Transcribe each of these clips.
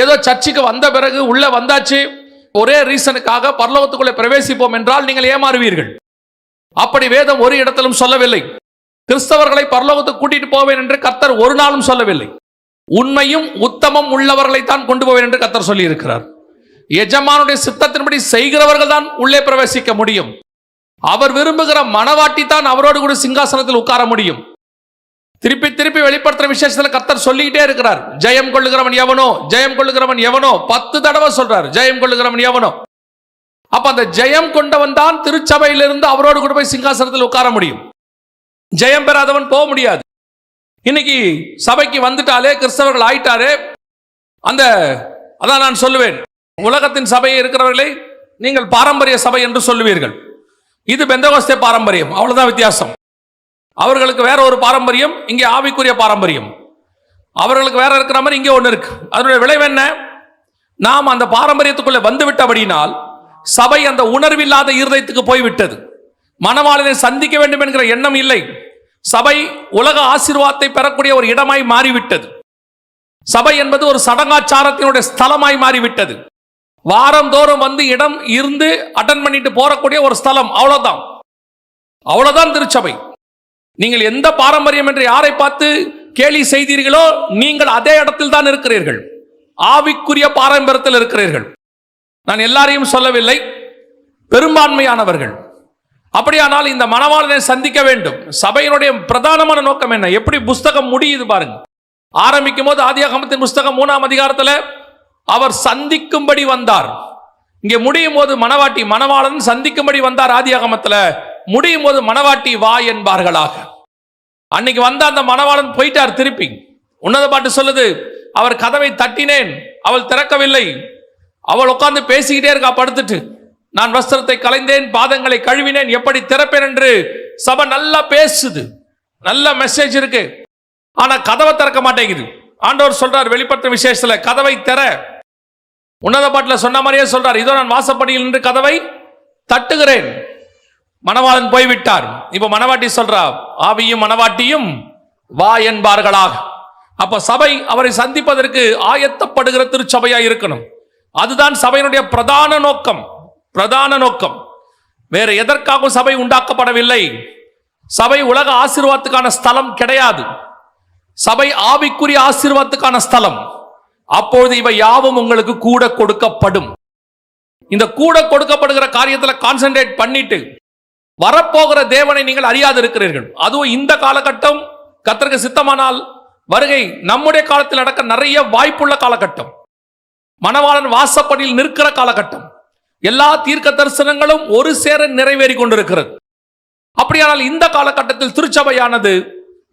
ஏதோ சர்ச்சுக்கு வந்த பிறகு உள்ள வந்தாச்சு ஒரே ரீசனுக்காக பரலோகத்துக்குள்ளே பிரவேசிப்போம் என்றால் நீங்கள் ஏமாறுவீர்கள். அப்படி வேதம் ஒரு இடத்திலும் சொல்லவில்லை. கிறிஸ்தவர்களை பரலோகத்துக்கு கூட்டிட்டு போவேன் என்று கர்த்தர் ஒரு நாளும் சொல்லவில்லை. உண்மையும் உத்தமம் உள்ளவர்களை தான் கொண்டு போவேன் என்று கர்த்தர் சொல்லி இருக்கிறார். எஜமானுடைய சித்தத்தின்படி செய்கிறவர்கள் தான் உள்ளே பிரவேசிக்க முடியும். அவர் விரும்புகிற மணவாட்டி தான் அவரோடு கூட சிங்காசனத்தில் உட்கார முடியும். திருப்பி திருப்பி வெளிப்படுத்துற விசேஷத்துல கர்த்தர் சொல்லிக்கிட்டே இருக்கிறார். ஜெயம் கொள்ளுகிறவன் எவனோ, ஜெயம் கொள்ளுகிறவன் எவனோ, 10 தடவை சொல்றார் ஜெயம் கொள்ளுகிறவன் எவனோ. அப்ப அந்த ஜெயம் கொண்டவன் தான் திருச்சபையிலிருந்து அவரோடு கூட போய் சிங்காசனத்தில் உட்கார முடியும். ஜெயம் பெறாதவன் போக முடியாது. இன்னைக்கு சபைக்கு வந்துட்டாலே கிறிஸ்தவர்கள் ஆயிட்டாரே, அதான் நான் சொல்லுவேன், உலகத்தின் சபையை இருக்கிறவர்களை நீங்கள் பாரம்பரிய சபை என்று சொல்லுவீர்கள். இது பெந்தகோஸ்தே பாரம்பரியம், அவ்வளவுதான் வித்தியாசம். அவர்களுக்கு வேற ஒரு பாரம்பரியம், இங்கே ஆவிக்குரிய பாரம்பரியம். அவர்களுக்கு வேற இருக்கிற மாதிரி இங்கே ஒன்று இருக்கு. அதனுடைய விளைவு என்ன? நாம் அந்த பாரம்பரியத்துக்குள்ளே வந்து விட்டபடினால் சபை அந்த உணர்வில்லாத இருதயத்துக்கு போய்விட்டது. மணவாளனை சந்திக்க வேண்டும் என்கிற எண்ணம் இல்லை. சபை உலக ஆசீர்வாதத்தை பெறக்கூடிய ஒரு இடமாய் மாறிவிட்டது. சபை என்பது ஒரு சடங்காச்சாரத்தினுடைய ஸ்தலமாய் மாறிவிட்டது. வாரந்தோறும் வந்து இடம் இருந்து அட்டன் பண்ணிட்டு போறக்கூடிய ஒரு ஸ்தலம், அவ்வளவுதான். அவ்வளவுதான் திருச்சபை. நீங்கள் எந்த பாரம்பரியம் என்று யாரை பார்த்து கேலி செய்தீர்களோ நீங்கள் அதே இடத்தில் தான் இருக்கிறீர்கள். ஆவிக்குரிய பாரம்பரியத்தில் இருக்கிறீர்கள். நான் எல்லாரையும் சொல்லவில்லை, பெரும்பான்மையானவர்கள். அப்படியானால் இந்த மணவாளனை சந்திக்க வேண்டும். சபையினுடைய பிரதானமான நோக்கம் என்ன? எப்படி புஸ்தகம் முடியுது பாருங்க. ஆரம்பிக்கும் போது ஆதியாகமத்தின் புஸ்தகம் 3ஆம் அதிகாரத்தில் அவர் சந்திக்கும்படி வந்தார். இங்கே முடியும் போது மணவாளன் சந்திக்கும்படி வந்தார். ஆதியாகமத்தில் முடியும் போது மணவாட்டி வா என்பார்களாக. அன்னைக்கு வந்த அந்த மணவாளன் போயிட்டார். திருப்பி உன்னத பாட்டு சொல்லுது, அவர் கதவை தட்டினேன், அவள் திறக்கவில்லை. அவள் உட்கார்ந்து பேசிக்கிட்டே இருக்கா படுத்துட்டு. நான் வஸ்திரத்தை களைந்தேன், பாதங்களை கழுவினேன், எப்படி திறப்பேன் என்று சபை நல்லா பேசுது, நல்ல மெசேஜ் இருக்கு. ஆனா கதவை திறக்க மாட்டேங்குது. ஆண்டவர் சொல்றார் வெளிப்படுத்த விசேஷத்துல, கதவை திற. உன்னத பாட்டில் சொன்ன மாதிரியே சொல்றார், இதோ நான் வாசப்படியில் நின்று கதவை தட்டுகிறேன். மணவாளன் போய்விட்டார். இப்ப மணவாட்டி சொல்றா, ஆவியும் மணவாட்டியும் வா என்பார்களாக. அப்ப சபை அவரை சந்திப்பதற்கு ஆயத்தப்படுகிற திருச்சபையா இருக்கணும். அதுதான் சபையினுடைய பிரதான நோக்கம். பிரதான நோக்கம் வேற எதற்காகவும் சபை உண்டாக்கப்படவில்லை. சபை உலக ஆசீர்வாதத்துக்கான ஸ்தலம் கிடையாது. சபை ஆவிக்குரிய ஆசீர்வாதத்துக்கான ஸ்தலம். அப்பொழுது இவை யாவும் உங்களுக்கு கூட கொடுக்கப்படும். இந்த கூட கொடுக்கப்படுகிற காரியத்தில் கான்சென்ட்ரேட் பண்ணிட்டு வரப்போகிற தேவனை நீங்கள் அறியாது இருக்கிறீர்கள். அதுவும் இந்த காலகட்டம் கர்த்தருக்கு சித்தமானால் வருகை நம்முடைய காலத்தில் நடக்க நிறைய வாய்ப்புள்ள காலகட்டம். மணவாளன் வாசப்படியில் நிற்கிற காலகட்டம். எல்லா தீர்க்க தரிசனங்களும் ஒரு சேர நிறைவேறி கொண்டிருக்கிறது. அப்படியானால் இந்த காலகட்டத்தில் திருச்சபையானது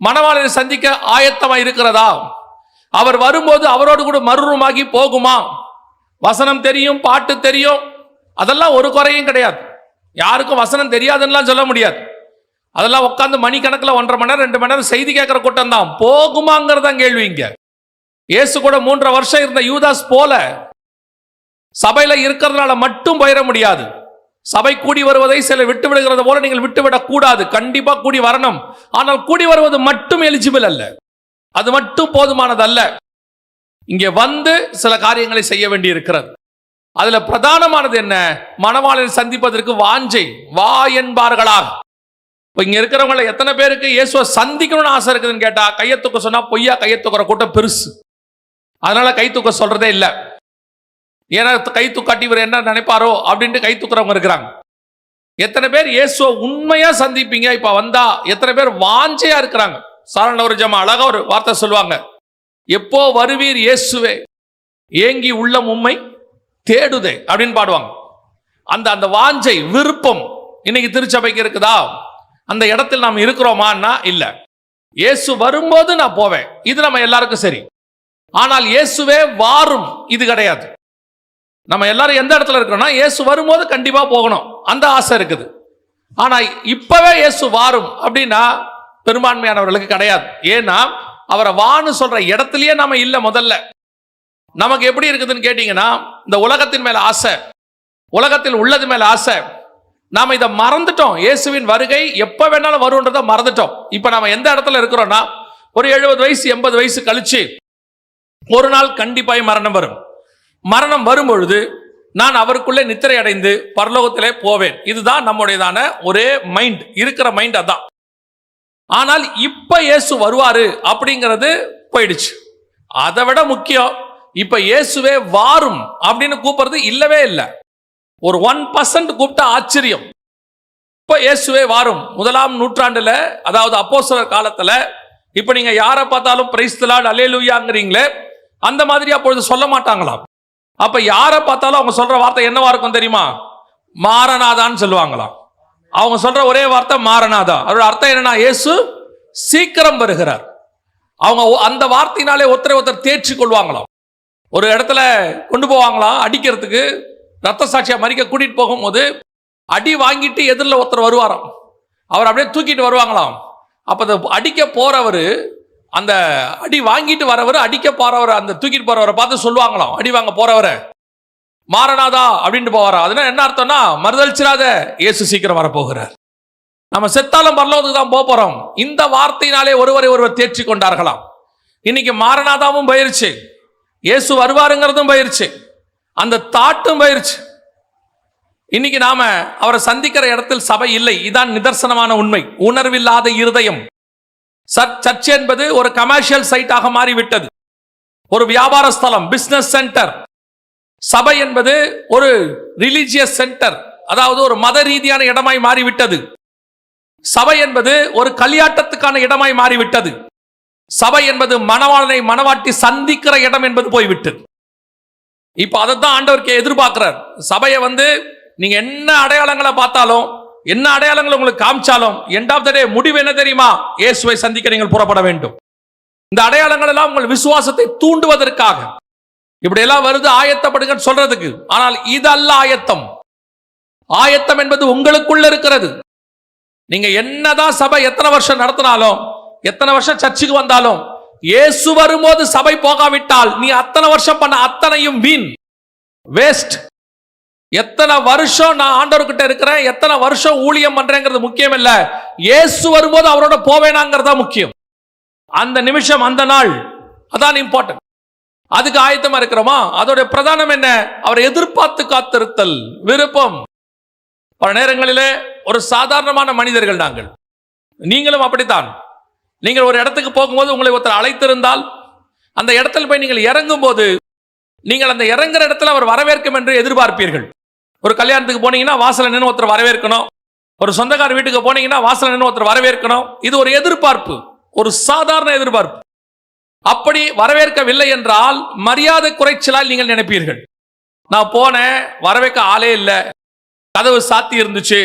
மணவாளனை சந்திக்க ஆயத்தமாக இருக்கிறதா? அவர் வரும்போது அவரோடு கூட மறுரூபமாகி போகுமா? வசனம் தெரியும், பாட்டு தெரியும், அதெல்லாம் ஒரு குறையும் கிடையாது. யாருக்கும் வசனம் தெரியாதுன்னு சொல்ல முடியாது. அதெல்லாம் உட்காந்து மணிக்கணக்கில் 1.5 மணி நேரம் 2 மணி நேரம் செய்தி கேட்கிற கூட்டம் தான். போகுமாங்கிறதான் கேள்வி. இங்க இயேசு கூட 3.5 வருஷம் இருந்த யூதாஸ் போல சபையில இருக்கிறதுனால மட்டும் போயிட முடியாது. சபை கூடி வருவதை சில விட்டு விடுகிறது போல நீங்கள் விட்டுவிடக் கூடாது. கண்டிப்பா கூடி வரணும். ஆனால் கூடி வருவது மட்டும் எலிஜிபிள் அல்ல, அது மட்டும் போதுமானது அல்ல. இங்கே வந்து சில காரியங்களை செய்ய வேண்டி இருக்கிறது. அதுல பிரதானமானது என்ன? மணவாளனை சந்திப்பதற்கு வாஞ்சை, வா என்பார்களாக. இப்ப இங்க இருக்கிறவங்கள எத்தனை பேருக்கு இயேசுவை சந்திக்கணும்னு ஆசை இருக்குதுன்னு கேட்டா, கையை தூக்க சொன்னா பொய்யா கையை தூக்குற கூட்டம் பெருசு. அதனால கை தூக்க சொல்றதே இல்லை. ஏன்னா கை தூக்காட்டி இவர் என்ன நினைப்பாரோ அப்படின்ட்டு கை தூக்குறவங்க இருக்கிறாங்க. எத்தனை பேர் இயேசுவை உண்மையா சந்திப்பீங்க இப்ப வந்தா? எத்தனை பேர் வாஞ்சையா இருக்கிறாங்க? சாரண ஒரு ஜமா அழகா ஒரு வார்த்தை சொல்லுவாங்க, எப்போ வருவீர் இயேசுவே, ஏங்கி உள்ளம் உம்மை தேடுதே அப்படின்னு பாடுவாங்க. அந்த வாஞ்சை, விருப்பம் இன்னைக்கு திருச்சபைக்கு இருக்குதா? அந்த இடத்தில் நாம் இருக்கிறோமான்னா இல்ல. இயேசு வரும்போது நான் போவேன், இது நம்ம எல்லாருக்கும் சரி. ஆனால் இயேசுவே வாரும் இது கிடையாது. நம்ம எல்லாரும் எந்த இடத்துல இருக்கிறோம்னா இயேசு வரும்போது கண்டிப்பா போகணும், அந்த ஆசை இருக்குது. ஆனா இப்பவே இயேசு வாரும் அப்படின்னா பெரும்பான்மையானவர்களுக்கு கிடையாது. ஏன்னா அவரை வான்னு சொல்ற இடத்துலயே நம்ம இல்ல. முதல்ல நமக்கு எப்படி இருக்குதுன்னு கேட்டீங்கன்னா, இந்த உலகத்தின் மேல ஆசை, உலகத்தில் உள்ளது மேல ஆசை. நாம இதை மறந்துட்டோம். இயேசுவின் வருகை எப்ப வேணாலும் வரும்ன்றதை மறந்துட்டோம். இப்ப நாம எந்த இடத்துல இருக்கிறோம்னா, ஒரு 70 வயசு 80 வயசு கழிச்சு ஒரு நாள் கண்டிப்பாய் மரணம் வரும். மரணம் வரும்பொழுது நான் அவருக்குள்ளே நித்திரை அடைந்து பரலோகத்திலே போவேன். இதுதான் நம்முடையதான ஒரே மைண்ட், இருக்கிற மைண்ட் அதான். ஆனால் இப்ப இயேசு வருவாரு அப்படிங்கிறது போயிடுச்சு. அதை விட முக்கியம், இப்ப இயேசுவே வாரும் அப்படின்னு கூப்பிடுறது இல்லவே இல்லை. ஒரு 1% கூப்பிட்டா ஆச்சரியம். இப்ப இயேசுவே வாரும். 1ஆம் நூற்றாண்டுல, அதாவது அப்போஸ்தலர் காலத்துல, இப்ப நீங்க யாரை பார்த்தாலும் பிரைஸ் தி லார்ட் அல்லேலூயாங்கறீங்களே, அந்த மாதிரி அப்பொழுது சொல்ல மாட்டாங்களாம். அப்ப யாரை பார்த்தாலும் அவங்க சொல்ற வார்த்தை என்னவா இருக்கும் தெரியுமா? மாரநாதான்னு சொல்லுவாங்களாம். அவங்க சொல்ற ஒரே வார்த்தை மாரநாதா. அதோட அர்த்தம் என்னன்னா, இயேசு சீக்கிரம் வருகிறார். அவங்க அந்த வார்த்தையினாலே ஒருத்தர் தேர்ச்சி கொள்வாங்களாம். ஒரு இடத்துல கொண்டு போவாங்களாம் அடிக்கிறதுக்கு, ரத்த சாட்சியா மறிக்க கூட்டிட்டு போகும்போது அடி வாங்கிட்டு எதிரில் ஒருத்தர் வருவாராம். அவர் அப்படியே தூக்கிட்டு வருவாங்களாம். அப்ப அந்த அடிக்க போறவர், அந்த அடி வாங்கிட்டு வரவர், அடிக்க போறவர், அந்த தூக்கிட்டு போறவரை பார்த்து சொல்லுவாங்களாம், அடி வாங்க போறவரை மாரநாதா அப்படின்ட்டு போவாரா. அதுனா என்ன அர்த்தம்னா, மறுதளிச்சிராத, இயேசு சீக்கிரம் வரப்போகிறார். நம்ம செத்தாலும் பரலோகத்துக்கு தான் போக போறோம். இந்த வார்த்தையினாலே ஒருவரை ஒருவர் தேர்ச்சி கொண்டார்களாம். இன்னைக்கு மாரநாதாவும் போயிருச்சு, இயேசு வருவாருங்கிறதும் போயிருச்சு, அந்த தாட்டும் போயிருச்சு. இன்னைக்கு நாம அவரை சந்திக்கிற இடத்தில் சபை இல்லை. இதான் நிதர்சனமான உண்மை. உணர்வில்லாத இருதயம். சர்ச் என்பது ஒரு கமர்ஷியல் சைட்டாக மாறிவிட்டது, ஒரு வியாபார ஸ்தலம், பிசினஸ் சென்டர். சபை என்பது ஒரு ரிலிஜியஸ் சென்டர், அதாவது ஒரு மத ரீதியான இடமாய் மாறிவிட்டது. சபை என்பது ஒரு கல்யாட்டத்துக்கான இடமாய் மாறிவிட்டது. சபை என்பது மணவாளனை மணவாட்டி சந்திக்கிற இடம் என்பது போய்விட்டது. இப்ப அதைத்தான் ஆண்டவருக்கு எதிர்பார்க்கிறார். சபையை நீங்க என்ன அடையாளங்களை பார்த்தாலும், என்ன அடையாளங்களை உங்களுக்கு காமிச்சாலும், எண்ட் ஆஃப் த டே முடிவு என்ன தெரியுமா? இயேசுவை சந்திக்க நீங்கள் புறப்பட வேண்டும். இந்த அடையாளங்கள் எல்லாம் உங்கள் விசுவாசத்தை தூண்டுவதற்காக இப்படி எல்லாம் வருது, ஆயத்தப்படுங்க சொல்றதுக்கு. ஆனால் இதல்ல ஆயத்தம். ஆயத்தம் என்பது உங்களுக்குள்ள இருக்கிறது. நீங்க என்னதான் சபை எத்தனை வருஷம் நடத்தினாலும், எத்தனை வருஷம் சர்ச்சுக்கு வந்தாலும், இயேசு வரும்போது சபை போகாவிட்டால் நீ அத்தனை வருஷம் பண்ண அத்தனையும் வீண், வேஸ்ட். எத்தனை வருஷம் நான் ஆண்டவர்கிட்ட இருக்கிறேன், எத்தனை வருஷம் ஊழியம் பண்றேங்கிறது முக்கியம் இல்ல, இயேசு வரும்போது அவரோட போவேனாங்கிறதா முக்கியம். அந்த நிமிஷம், அந்த நாள், அதான் இம்பார்ட்டன்ட். அதுக்கு ஆயத்தமா இருக்கிறோமா? அதோட பிரதானம் என்ன? அவரை எதிர்பார்த்து காத்திருத்தல், விருப்பம். பல நேரங்களிலே ஒரு சாதாரணமான மனிதர்கள் நாங்கள், நீங்களும் அப்படித்தான். நீங்கள் ஒரு இடத்துக்கு போகும்போது உங்களை ஒருத்தர் அழைத்திருந்தால், அந்த இடத்துல போய் நீங்கள் இறங்கும் போது, நீங்கள் அந்த இறங்குற இடத்துல அவர் வரவேற்கும் என்று எதிர்பார்ப்பீர்கள். ஒரு கல்யாணத்துக்கு போனீங்கன்னா வாசல நின்று ஒருத்தர் வரவேற்கணும். ஒரு சொந்தக்கார வீட்டுக்கு போனீங்கன்னா வாசல நின்று ஒருத்தர் வரவேற்கணும். இது ஒரு எதிர்பார்ப்பு, ஒரு சாதாரண எதிர்பார்ப்பு. அப்படி வரவேற்கவில்லை என்றால் மரியாதை குறைச்சலால் நீங்கள் நினைப்பீர்கள். நான் போனேன், வரவேற்க ஆளே இல்லை, கதவு சாத்தி இருந்துச்சு,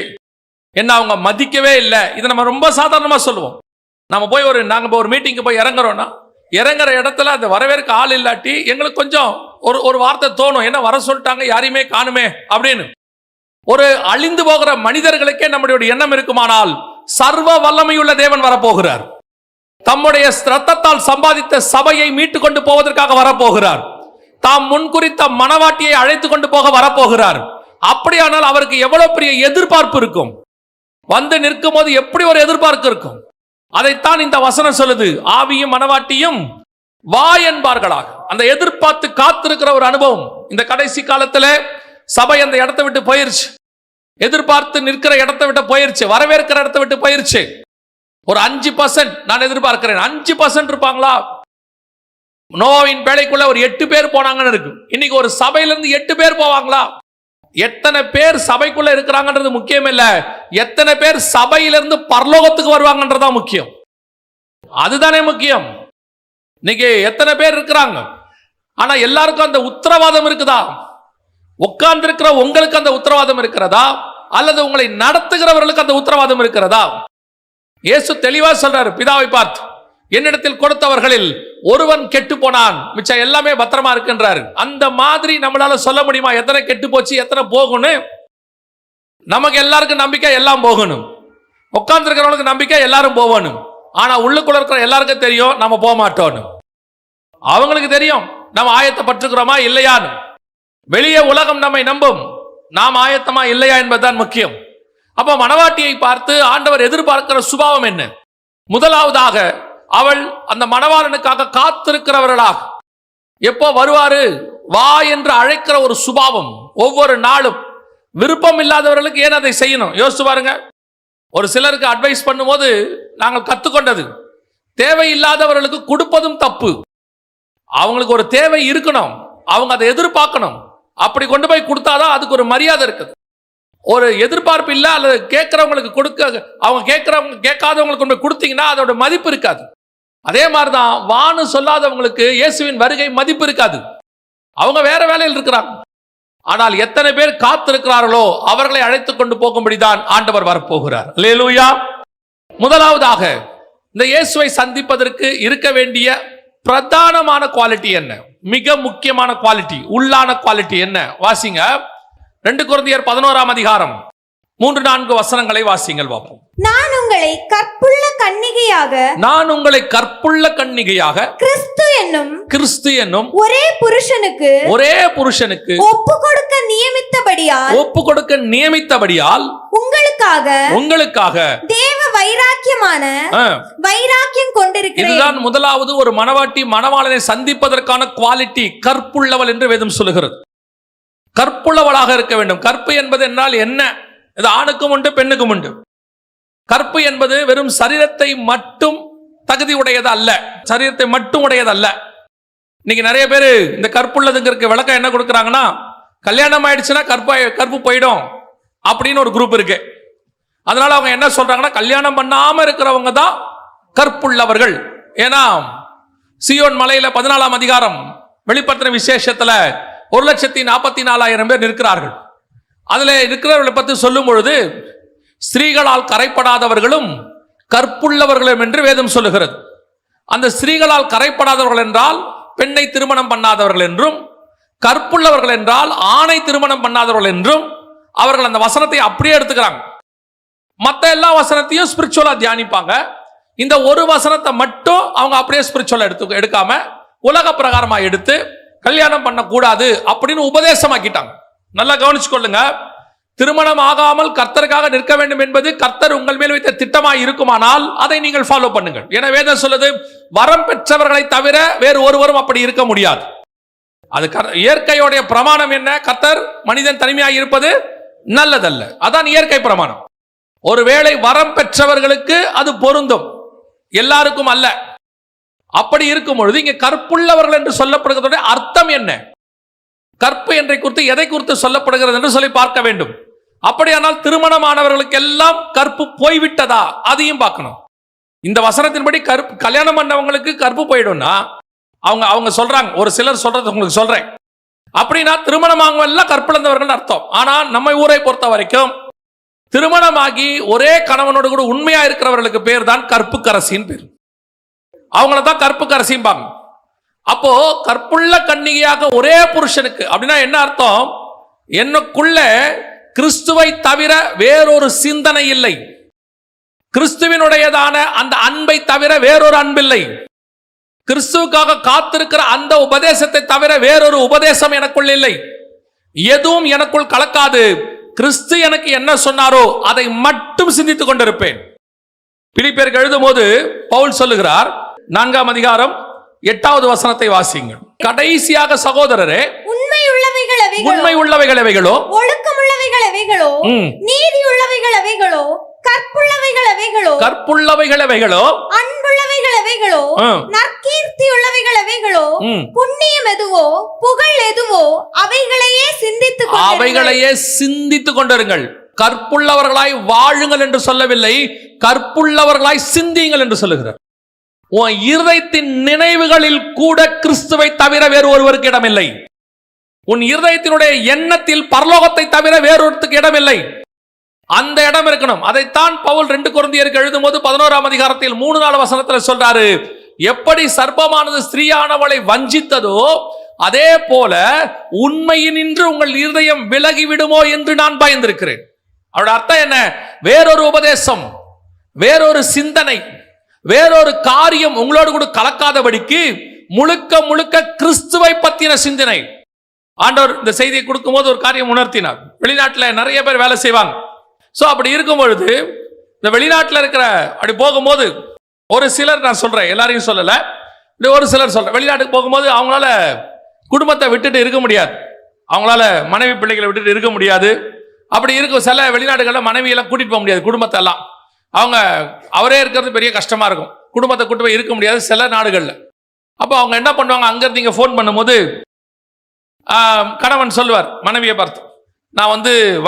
என்ன அவங்க மதிக்கவே இல்லை. இதை நம்ம ரொம்ப சாதாரணமா சொல்லுவோம். நம்ம போய் நாங்க ஒரு மீட்டிங்கு போய் இறங்குறோம்னா, இறங்குற இடத்துல அந்த வரவேற்க ஆள் இல்லாட்டி எங்களுக்கு கொஞ்சம் ஒரு வார்த்தை தோணும், என்ன வர சொல்லிட்டாங்க, யாரையுமே காணுமே அப்படின்னு. ஒரு அழிந்து போகிற மனிதர்களுக்கே நம்முடைய எண்ணம் இருக்குமானால், சர்வ வல்லமையுள்ள தேவன் வரப்போகிறார். தம்முடைய ரத்தத்தால் சம்பாதித்த சபையை மீட்டு கொண்டு போவதற்காக வரப்போகிறார். தாம் முன்குறித்த மணவாட்டியை அழைத்து கொண்டு போக வரப்போகிறார். அப்படியானால் அவருக்கு எவ்வளவு பெரிய எதிர்பார்ப்பு இருக்கும், வந்து நிற்கும் போது எப்படி ஒரு எதிர்பார்ப்பு இருக்கும். அதைத்தான் இந்த வசனம் சொல்லுது, ஆவியும் மணவாட்டியும் வா என்பார்களாக. அந்த எதிர்பார்த்து காத்திருக்கிற ஒரு அனுபவம் இந்த கடைசி காலத்துல சபை அந்த இடத்தை விட்டு போயிருச்சு. எதிர்பார்த்து நிற்கிற இடத்தை விட்டு போயிருச்சு, வரவேற்கிற இடத்தை விட்டு போயிருச்சு. ஒரு 5% நான் எதிர்பார்க்கிறேன். 5% இருப்பாங்களா? நோவாவின் பேழைக்குள்ள ஒரு 8 பேர் போனாங்கன்னு இருக்கு. இன்னைக்கு ஒரு சபையிலிருந்து 8 பேர் போவாங்களா? எத்தனை பேர் சபைக்குள்ள இருக்கிறாங்கன்றது முக்கியம் இல்ல, எத்தனை பேர் சபையிலிருந்து பரலோகத்துக்கு வருவாங்கன்றதா முக்கியம். அதுதானே முக்கியம். இன்னைக்கு எத்தனை பேர் இருக்கிறாங்க, ஆனா எல்லாருக்கும் அந்த உத்தரவாதம் இருக்குதா? உட்கார்ந்து இருக்கிற உங்களுக்கு அந்த உத்தரவாதம் இருக்கிறதா, அல்லது உங்களை நடத்துகிறவர்களுக்கு அந்த உத்தரவாதம் இருக்கிறதா? இயேசு தெளிவா சொல்றாரு, பிதாவை பார்த்து, என்னிடத்தில் கொடுத்தவர்களில் ஒருவன் கெட்டு போனான், மிச்சம் எல்லாமே பத்திரமா இருக்குன்றாரு. அந்த மாதிரி நம்மளால சொல்ல முடியுமா எத்தனை கெட்டு போச்சு, எத்தனை போகணும்? நமக்கு எல்லாருக்கும் நம்பிக்கை எல்லாம் போகணும், உட்கார்ந்து இருக்கிறவங்களுக்கு நம்பிக்கை எல்லாரும் போகணும். ஆனா உள்ளுக்குள்ள இருக்கிற எல்லாருக்கும் தெரியும் நம்ம போக மாட்டோம். அவங்களுக்கு தெரியும் நம்ம ஆயத்தப்பட்டிருக்கிறோமா இல்லையான்னு. வெளியே உலகம் நம்மை நம்பும், நாம் ஆயத்தமா இல்லையா என்பதுதான் முக்கியம். அப்ப மணவாட்டியை பார்த்து ஆண்டவர் எதிர்பார்க்கிற சுபாவம் என்ன? முதலாவதாக, அவள் அந்த மணவாளனுக்காக காத்திருக்கிறவர்களாக, எப்போ வருவாரு வா என்று அழைக்கிற ஒரு சுபாவம் ஒவ்வொரு நாளும். விருப்பம் இல்லாதவர்களுக்கு ஏன் அதை செய்யணும்? யோசிச்சு பாருங்க. ஒரு சிலருக்கு அட்வைஸ் பண்ணும்போது நாங்கள் கத்துக்கொண்டது, தேவையில்லாதவர்களுக்கு கொடுப்பதும் தப்பு. அவங்களுக்கு ஒரு தேவை இருக்கணும், அவங்க அதை எதிர்பார்க்கணும். அப்படி கொண்டு போய் கொடுத்தாதான் அதுக்கு ஒரு மரியாதை இருக்குது. ஒரு எதிர்பார்ப்பு இல்லை, அல்லது கேட்கிறவங்களுக்கு கொடுக்க, அவங்க கேட்கிறவங்க கேட்காதவங்களுக்கு கொண்டு போய் கொடுத்தீங்கன்னா அதோட மதிப்பு இருக்காது. அதே மாதிரிதான் வான்னு சொல்லாதவங்களுக்கு இயேசுவின் வருகை மதிப்பு இருக்காது. அவங்க வேற வேலையில் இருக்கிறாங்க. ஆனால் எத்தனை பேர் காத்திருக்கிறார்களோ அவர்களை அழைத்துக் கொண்டு போகும்படிதான் ஆண்டவர் வரப்போகிறார். அல்லேலூயா. முதலாவதாக இந்த இயேசுவை சந்திப்பதற்கு இருக்க வேண்டிய பிரதானமான குவாலிட்டி என்ன? மிக முக்கியமான குவாலிட்டி, உள்ளான குவாலிட்டி என்ன? வாசிங்க 2 கொரிந்தியர் 11ஆம் அதிகாரம் 3-4 வசனங்களை வாசிங்கள் பார்ப்போம். நான் உங்களை கற்புள்ள கன்னிகையாக கிறிஸ்து என்னும் ஒரே புருஷனுக்கு ஒப்பு கொடுக்க நியமித்தபடியால் உங்களுக்காக தேவ வைராக்கியம் கொண்டிருக்கிறேன். இதுதான் முதலாவது ஒரு மணவாட்டி மணவாளனை சந்திப்பதற்கான குவாலிட்டி, கற்புள்ளவள் என்று வேதம் சொல்லுகிறது. கற்புள்ளவளாக இருக்க வேண்டும். கற்பு என்பது என்னால் என்ன? இது ஆணுக்கும் உண்டு, பெண்ணுக்கும் உண்டு. கற்பு என்பது வெறும் சரீரத்தை மட்டும் தகுதி உடையது அல்ல, சரீரத்தை மட்டும் உடையது அல்ல. இன்னைக்கு நிறைய பேர் இந்த கற்புள்ளதுங்கிறதுக்கு விளக்கம் என்ன கொடுக்குறாங்கன்னா, கல்யாணம் ஆயிடுச்சுன்னா கற்பு போயிடும் அப்படின்னு ஒரு குரூப் இருக்கு. அதனால அவங்க என்ன சொல்றாங்கன்னா, கல்யாணம் பண்ணாம இருக்கிறவங்க தான் கற்புள்ளவர்கள். ஏன்னா சீயோன் மலையில 14ஆம் அதிகாரம் வெளிப்படுத்தின விசேஷத்துல 1,44,000 பேர் நிற்கிறார்கள். அதுல இருக்கிறவர்களை பற்றி சொல்லும் பொழுது ஸ்திரீகளால் கரைப்படாதவர்களும் கற்புள்ளவர்களும் என்று வேதம் சொல்லுகிறது. அந்த ஸ்திரீகளால் கரைப்படாதவர்கள் என்றால் பெண்ணை திருமணம் பண்ணாதவர்கள் என்றும், கற்புள்ளவர்கள் என்றால் ஆணை திருமணம் பண்ணாதவர்கள் என்றும் அவர்கள் அந்த வசனத்தை அப்படியே எடுத்துக்கிறாங்க. மற்ற எல்லா வசனத்தையும் ஸ்பிரிச்சுவலா தியானிப்பாங்க. இந்த ஒரு வசனத்தை மட்டும் அவங்க அப்படியே ஸ்பிரிச்சுவலா எடுக்காம உலக பிரகாரமா எடுத்து கல்யாணம் பண்ணக்கூடாது அப்படின்னு உபதேசமாக்கிட்டாங்க. நல்லா கவனிச்சு கொள்ளுங்க. திருமணம் ஆகாமல் கர்த்தருக்காக நிற்க வேண்டும் என்பது கர்த்தர் உங்கள் மேல் வைத்த திட்டமாய் இருக்குமானால் அதை நீங்கள் ஃபாலோ பண்ணுங்கள். என வேதம் சொல்லுது, வரம் பெற்றவர்களை தவிர வேறு ஒருவரும் அப்படி இருக்க முடியாது. அது இயற்கையோடைய பிரமாணம் என்ன? கர்த்தர் மனிதன் தனிமையாக இருப்பது நல்லதல்ல. அதான் இயற்கை பிரமாணம். ஒருவேளை வரம் பெற்றவர்களுக்கு அது பொருந்தும், எல்லாருக்கும் அல்ல. அப்படி இருக்கும் பொழுது இங்கே கற்புள்ளவர்கள் என்று சொல்லப்படுகிறதுடைய அர்த்தம் என்ன? கற்பு என்றை குறித்து எதை குறித்து சொல்லப்படுகிறது என்று சொல்லி பார்க்க வேண்டும். அப்படியானால் திருமணமானவர்களுக்கு எல்லாம் கற்பு போய்விட்டதா? அதையும் பார்க்கணும். இந்த வசனத்தின்படி கல்யாணம் பண்ணவங்களுக்கு கற்பு போயிடும்னா அவங்க சொல்றாங்க, ஒரு சிலர் சொல்றது உங்களுக்கு சொல்றேன். அப்படின்னா திருமணமாகவங்க எல்லாம் கற்பிழந்தவர்கள் அர்த்தம். ஆனா நம்ம ஊரை பொறுத்த வரைக்கும் திருமணமாகி ஒரே கணவனோடு கூட உண்மையா இருக்கிறவர்களுக்கு பேர் தான் கற்புக்கரசின்னு பேர். அவங்கள தான் கற்புக்கரசிம்பாங்க. அப்போ கற்புள்ள கன்னிகையாக ஒரே புருஷனுக்கு அப்படின்னா என்ன அர்த்தம்? என்னக்குள்ள கிறிஸ்துவை தவிர வேறொரு சிந்தனை இல்லை, கிறிஸ்துவினுடையதான அந்த அன்பை தவிர வேறொரு அன்பில்லை, கிறிஸ்துவுக்காக காத்திருக்கிற அந்த உபதேசத்தை தவிர வேறொரு உபதேசம் எனக்குள் இல்லை, எதுவும் எனக்குள் கலக்காது. கிறிஸ்து எனக்கு என்ன சொன்னாரோ அதை மட்டும் சிந்தித்துக் கொண்டிருப்பேன். பிலிப்பியருக்கு எழுதும் போது பவுல் சொல்லுகிறார், 4ஆம் அதிகாரம் 8வது வசனத்தை வாசிங்கள். கடைசியாக சகோதரரே, உண்மை உள்ளவைகள் எவைகளோ, ஒழுக்கமுள்ளவைகள் எவைகளோ, நீதி உள்ளவைகள் எவைகளோ, கற்புள்ளவைகள் எவைகளோ, அன்புள்ளவைகள் எவைகளோ, நற்கீர்த்தி உள்ளவைகள் எவைகளோ, புண்ணியம் எதுவோ, புகழ் எதுவோ, அவைகளையே சிந்தித்துக் கொண்டிருங்கள். கற்புள்ளவர்களாய் வாழுங்கள் என்று சொல்லவில்லை, கற்புள்ளவர்களாய் சிந்தியுங்கள் என்று சொல்லுகிறார். உன் இருதயத்தின் நினைவுகளில் கூட கிறிஸ்துவை தவிர வேறு ஒருவருக்கு இடமில்லை. உன் இருதயத்தினுடைய எண்ணத்தில் பரலோகத்தை தவிர வேறொருத்துக்கு இடமில்லை. அந்த இடம் இருக்கணும். அதைத்தான் பவுல் 2 கொரிந்தியருக்கு எழுதும் போது 11ஆம் அதிகாரத்தில் 3-4 வசனத்தில் சொல்றாரு, எப்படி சர்ப்பமானது ஸ்திரீயானவளை வஞ்சித்ததோ அதே போல உண்மையினின்று உங்கள் இருதயம் விலகிவிடுமோ என்று நான் பயந்திருக்கிறேன். அவருடைய அர்த்தம் என்ன? வேறொரு உபதேசம், வேறொரு சிந்தனை, வேறொரு காரியம் உங்களோடு கூட கலக்காதபடிக்கு முழுக்க முழுக்க கிறிஸ்துவை பத்தின சிந்தனை. ஆண்டவர் இந்த செய்தியை கொடுக்கும் போது ஒரு காரியம் உணர்த்தினார். வெளிநாட்டில் நிறைய பேர் வேலை செய்வாங்க. சோ அப்படி இருக்கும் பொழுது இந்த வெளிநாட்டில் இருக்கிற அப்படி போகும்போது ஒரு சிலர், நான் சொல்றேன் எல்லாரையும் சொல்லல, இப்படி ஒரு சிலர் சொல்ற வெளிநாட்டுக்கு போகும்போது அவங்களால குடும்பத்தை விட்டுட்டு இருக்க முடியாது, அவங்களால மனைவி பிள்ளைகளை விட்டுட்டு இருக்க முடியாது. அப்படி இருக்கும் சில வெளிநாடுகளில் மனைவியெல்லாம் கூட்டிட்டு போக முடியாது, குடும்பத்தை எல்லாம் அவங்க அவரே இருக்கிறது பெரிய கஷ்டமா இருக்கும், குடும்பத்தை கூட்டு போய் இருக்க முடியாது சில நாடுகளில். அப்போ அவங்க என்ன பண்ணுவாங்க, அங்கிருந்து இங்கே ஃபோன் பண்ணும்போது கணவன் சொல்லுவார் மனைவியை பார்த்து, நான்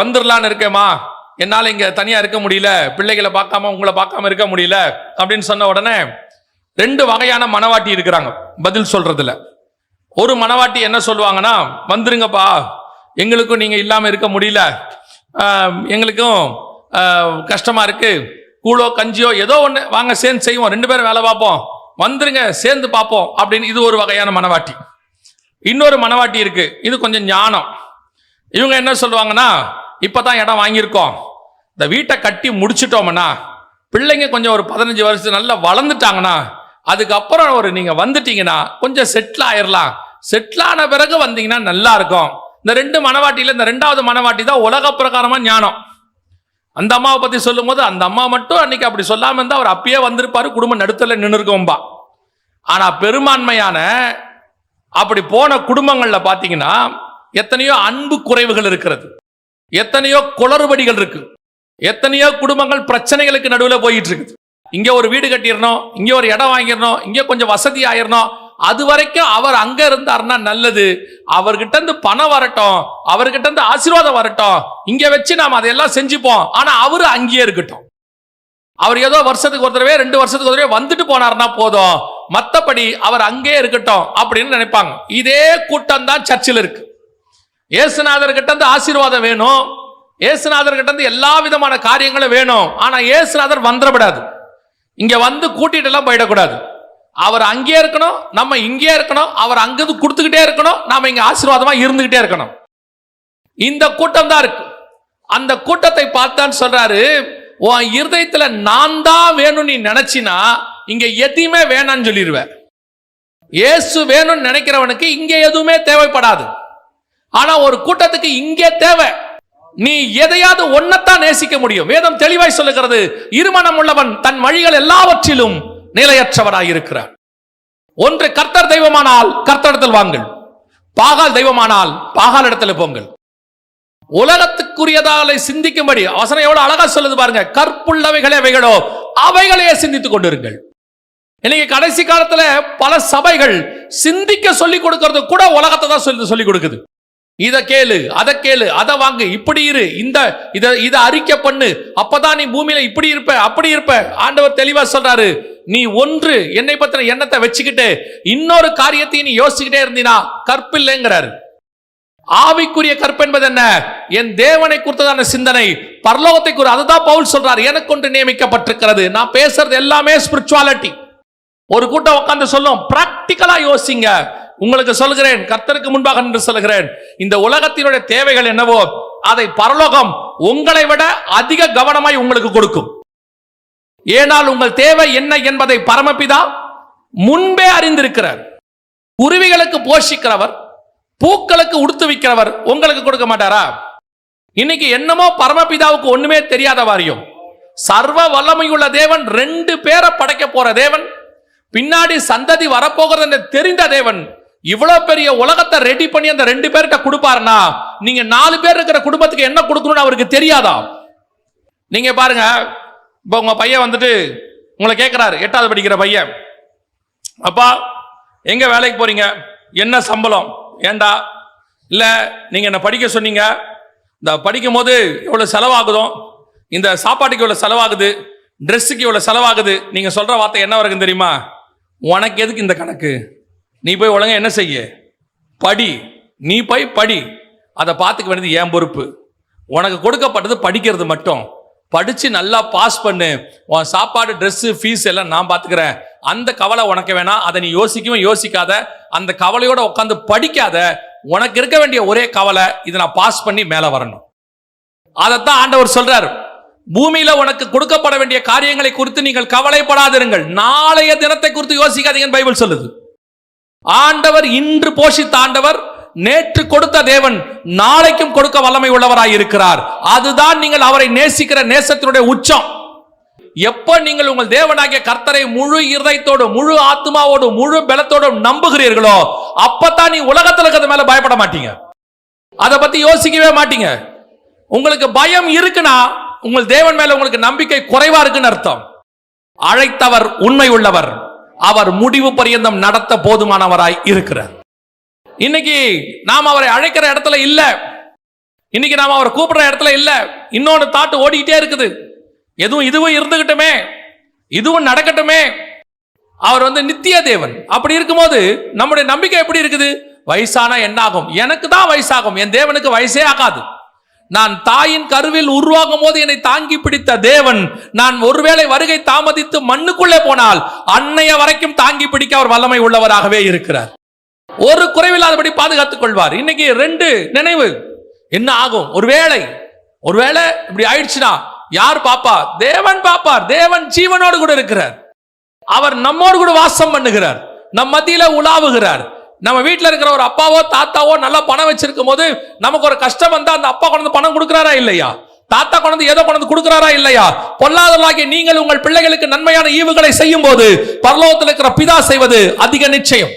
வந்துடலான்னு இருக்கேம்மா, என்னால் இங்கே தனியாக இருக்க முடியல, பிள்ளைகளை பார்க்காம உங்களை பார்க்காம இருக்க முடியல அப்படின்னு சொன்ன உடனே 2 வகையான மனவாட்டி இருக்கிறாங்க பதில் சொல்றதுல. ஒரு மனவாட்டி என்ன சொல்லுவாங்கன்னா, வந்துருங்கப்பா, எங்களுக்கும் நீங்கள் இல்லாமல் இருக்க முடியல, எங்களுக்கும் கஷ்டமா இருக்கு, கூழோ கஞ்சியோ ஏதோ ஒன்று வாங்க சேர்ந்து செய்வோம், 2 பேரும் வேலை பார்ப்போம், வந்துருங்க சேர்ந்து பார்ப்போம் அப்படின்னு. இது ஒரு வகையான மனவாட்டி. இன்னொரு மனவாட்டி இருக்கு, இது கொஞ்சம் ஞானம். இவங்க என்ன சொல்லுவாங்கன்னா, இப்பதான் இடம் வாங்கியிருக்கோம், இந்த வீட்டை கட்டி முடிச்சிட்டோம்னா பிள்ளைங்க கொஞ்சம் ஒரு 15 வருஷம் நல்லா வளர்ந்துட்டாங்கன்னா அதுக்கப்புறம் நீங்க வந்துட்டீங்கன்னா கொஞ்சம் செட்டில் ஆயிடலாம், செட்டில் ஆன பிறகு வந்தீங்கன்னா நல்லா இருக்கும். இந்த 2 மனவாட்டியில இந்த 2வது மனவாட்டி தான் உலக பிரகாரமா ஞானம். அந்த அம்மாவை பத்தி சொல்லும் போது அந்த அம்மா மட்டும் அன்னைக்கு அப்படி சொல்லாம இருந்தா அவர் அப்பயே வந்திருப்பாரு, குடும்பம் நடுத்தல நின்று இருக்கோம்பா. ஆனா பெரும்பான்மையான அப்படி போன குடும்பங்கள்ல பாத்தீங்கன்னா எத்தனையோ அன்பு குறைவுகள் இருக்கிறது, எத்தனையோ குளறுபடிகள் இருக்கு, எத்தனையோ குடும்பங்கள் பிரச்சனைகளுக்கு நடுவில் போயிட்டு இருக்குது. இங்க ஒரு வீடு கட்டிடணும், இங்க ஒரு இடம் வாங்கிடணும், இங்க கொஞ்சம் வசதி ஆயிரணும், அது வரைக்கும் அவர் அங்க இருந்தாருன்னா நல்லது, அவர்கிட்ட இருந்து பணம் வரட்டும், அவர்கிட்ட இருந்து ஆசீர்வாதம் வரட்டும், இங்க வச்சு நாம அதையெல்லாம் செஞ்சுப்போம், ஆனா அவரு அங்கேயே இருக்கட்டும். அவர் ஏதோ வருஷத்துக்கு ஒரு தடவை 2 வருஷத்துக்கு ஒரு தடவை வந்துட்டு போனார்னா போதும், மத்தபடி அவர் அங்கே இருக்கட்டும் அப்படின்னு நினைப்பாங்க. இதே கூட்டம் தான் சர்ச்சில் இருக்கு. இயேசுநாதர் கிட்ட இருந்து ஆசீர்வாதம் வேணும், இயேசுநாதர் கிட்ட இருந்து எல்லா விதமான காரியங்களும் வேணும், ஆனா இயேசுநாதர் வந்துடக்கூடாது, இங்க வந்து கூட்டிட்டு எல்லாம் போயிடக்கூடாது. அவர் அங்கே இருக்கணும், நம்ம இங்கே இருக்கணும், அவர் அங்கிருந்து கொடுத்துக்கிட்டே இருக்கணும், நாம இங்க ஆசீர்வாதமா இருந்துகிட்டே இருக்கணும். இந்த கூட்டம் தான் இருக்கு. அந்த கூட்டத்தை பார்த்தான்னு சொல்றாரு, உன் இருதயத்துல நான் தான் வேணும் நீ நினைச்சினா இங்க எதையுமே வேணான்னு சொல்லிடுவேன். இயேசு வேணும்னு நினைக்கிறவனுக்கு இங்க எதுவுமே தேவைப்படாது. ஆனா ஒரு கூட்டத்துக்கு இங்கே தேவை, நீ எதையாவது ஒன்னத்தான் நேசிக்க முடியும். வேதம் தெளிவாய் சொல்லுகிறது, இருமனம் உள்ளவன் தன் வழிகள் எல்லாவற்றிலும் நிலையற்றவராய் இருக்கிறார். ஒன்று கர்த்தர் தெய்வமானால் கர்த்தரிடத்தில் வாங்கள், பாகால் தெய்வமானால் பாகால் இடத்துல போங்கள். உலகத்துக்குரியதாலை சிந்திக்கும்படி வசனம் எவ்வளவு அழகா சொல்லுது பாருங்க, கற்புள்ளவைகளே அவைகளோ அவைகளையே சிந்தித்துக் கொண்டிருங்கள். இன்னைக்கு கடைசி காலத்துல பல சபைகள் சிந்திக்க சொல்லிக் கொடுக்கிறது கூட உலகத்தை தான் சொல்லிக் கொடுக்குது. இத கேளு, அதை கேளு, அதை வாங்கு, இப்படி இரு, இத அறிக்கை பண்ணு, அப்பதான் நீ பூமியில இப்படி இருப்ப அப்படி இருப்ப. ஆண்டவர் தெளிவா சொல்றாரு, நீ ஒன்று என்னை பத்தின எண்ணத்தை வச்சுக்கிட்டு இன்னொரு காரியத்தையும் நீ யோசிச்சுக்கிட்டே இருந்தீனா கற்பில்லைங்கிறாரு. ஆவிக்குரிய கற்பு என்பது என்ன? என் தேவனை குறித்ததான சிந்தனை, பரலோகத்தை குறித்து. அதுதான் பவுல் சொல்றாரு, எனக்கு ஒன்று நியமிக்கப்பட்டிருக்கிறது. நான் பேசுறது எல்லாமே ஸ்பிரிச்சுவாலிட்டி. ஒரு கூட்டம் உட்கார்ந்து சொல்லும், பிராக்டிக்கலா யோசிங்க. உங்களுக்கு சொல்கிறேன், கர்த்தருக்கு முன்பாக நின்று சொல்கிறேன், இந்த உலகத்தினுடைய தேவைகள் என்னவோ அதை பரலோகம் உங்களை விட அதிக கவனமாய் உங்களுக்கு கொடுக்கும். ஏனால் உங்கள் தேவை என்ன என்பதை பரமபிதா முன்பே அறிந்திருக்கிறார். குருவிகளுக்கு போஷிக்கிறவர், பூக்களுக்கு உடுத்து வைக்கிறவர் உங்களுக்கு கொடுக்க மாட்டாரா? இன்னைக்கு என்னமோ பரமபிதாவுக்கு ஒண்ணுமே தெரியாத வாரியம். சர்வ வல்லமையுள்ள தேவன் 2 பேரை படைக்க போற தேவன், பின்னாடி சந்ததி வரப்போகிறது என்று தெரிந்த தேவன் இவ்வளவு பெரிய உலகத்தை ரெடி பண்ணி அந்த 2 பேர்கிட்ட கொடுப்பாருன்னா நீங்க 4 பேர் இருக்கிற குடும்பத்துக்கு என்ன கொடுக்கணும்னு அவருக்கு தெரியாதா? நீங்க பாருங்க, இப்ப உங்க பையன் உங்களை கேட்கிறாரு, 8வது படிக்கிற பையன், அப்பா எங்க வேலைக்கு போறீங்க, என்ன சம்பளம்? ஏண்டா இல்ல நீங்க என்ன படிக்க சொன்னீங்க, இந்த படிக்கும் போது எவ்வளவு செலவாகுதோ, இந்த சாப்பாட்டுக்கு எவ்வளவு செலவாகுது, ட்ரெஸ்ஸுக்கு எவ்வளவு செலவாகுது, நீங்க சொல்ற வார்த்தை என்ன வரைக்கும் தெரியுமா? உனக்கு எதுக்கு இந்த கணக்கு, நீ போய் ஒழுங்கா என்ன செய்ய, படி, நீ போய் படி, அதை பார்த்துக்க வேண்டியது என் பொறுப்பு, உனக்கு கொடுக்கப்பட்டது படிக்கிறது மட்டும், படிச்சு நல்லா பாஸ் பண்ணு, உன் சாப்பாடு ட்ரெஸ்ஸு ஃபீஸ் எல்லாம் நான் பார்த்துக்கிறேன், அந்த கவலை உனக்கு வேணாம், அதை நீ யோசிக்கவும் யோசிக்காத, அந்த கவலையோட உட்காந்து படிக்காத, உனக்கு இருக்க வேண்டிய ஒரே கவலை இதை நான் பாஸ் பண்ணி மேல வரணும். அதைத்தான் ஆண்டவர் சொல்றார், பூமியில உனக்கு கொடுக்கப்பட வேண்டிய காரியங்களை குறித்து நீங்கள் கவலைப்படாதிருங்கள், நாளைய தினத்தை குறித்து யோசிக்காதீங்கன்னு பைபிள் சொல்லுது. ஆண்டவர் இன்று போஷித்த ஆண்டவர், நேற்று கொடுத்த தேவன் நாளைக்கும் கொடுக்க வல்லமை உள்ளவராய் இருக்கிறார். அதுதான் நீங்கள் அவரை நேசிக்கிற நேசத்தினுடைய உச்சம். எப்ப நீங்கள் உங்கள் தேவனாகிய கர்த்தரை முழு இருதயத்தோடு, முழு ஆத்மாவோடு, முழு பலத்தோடு நம்புகிறீர்களோ அப்பதான் நீ உலகத்துல இருக்கிறது மேல பயப்பட மாட்டீங்க, அதை பத்தி யோசிக்கவே மாட்டீங்க. உங்களுக்கு பயம் இருக்குன்னா உங்கள் தேவன் மேல உங்களுக்கு நம்பிக்கை குறைவா இருக்குன்னு அர்த்தம். அழைத்தவர் உண்மை உள்ளவர், அவர் முடிவு பரியந்தம் நடத்த போதுமானவராய் இருக்கிறார். இன்னைக்கு நாம் அவரை அழைக்கிற இடத்துல இல்ல, இன்னைக்கு நாம் அவரை கூப்பிடுற இடத்துல இல்ல. இன்னொன்னு தாட்டு ஓடிக்கிட்டே இருக்குது, இதுவும் இருந்துகிட்டுமே, இதுவும் நடக்கட்டுமே. அவர் நித்திய தேவன். அப்படி இருக்கும்போது நம்முடைய நம்பிக்கை எப்படி இருக்குது? வயசானா என்ன ஆகும்? எனக்கு தான் வயசாகும், என் தேவனுக்கு வயசே ஆகாது. நான் தாயின் கருவில் உருவாகும் போது என்னை தாங்கி பிடித்த தேவன், நான் ஒருவேளை வருகை தாமதித்து மண்ணுக்குள்ளே போனால் அன்னைய வரைக்கும் தாங்கி பிடிக்க அவர் வல்லமை உள்ளவராகவே இருக்கிறார். ஒரு குறைவில்லாதபடி பாதுகாத்துக் கொள்வார். இன்னைக்கு 2 நினைவு. என்ன ஆகும்? ஒருவேளை இப்படி ஆயிடுச்சுன்னா யார் பாப்பா? தேவன் பாப்பார். தேவன் ஜீவனோடு கூட இருக்கிறார். அவர் நம்மோடு கூட வாசம் பண்ணுகிறார், நம் மத்தியில உலாவுகிறார். நம்ம வீட்டில் இருக்கிற ஒரு அப்பாவோ தாத்தாவோ நல்லா பணம் வச்சிருக்கும் போது நமக்கு ஒரு கஷ்டம் வந்தா அந்த அப்பா கொண்டு பணம் கொடுக்கிறாரா இல்லையா? தாத்தா கொண்டு ஏதோ கொண்டு கொடுக்கிறாரா இல்லையா? பொல்லாதவர்களாகிய நீங்கள் உங்கள் பிள்ளைகளுக்கு நன்மையான ஈவுகளை செய்யும் போது பரலோகத்தில் இருக்கிற பிதா செய்வது அதிக நிச்சயம்.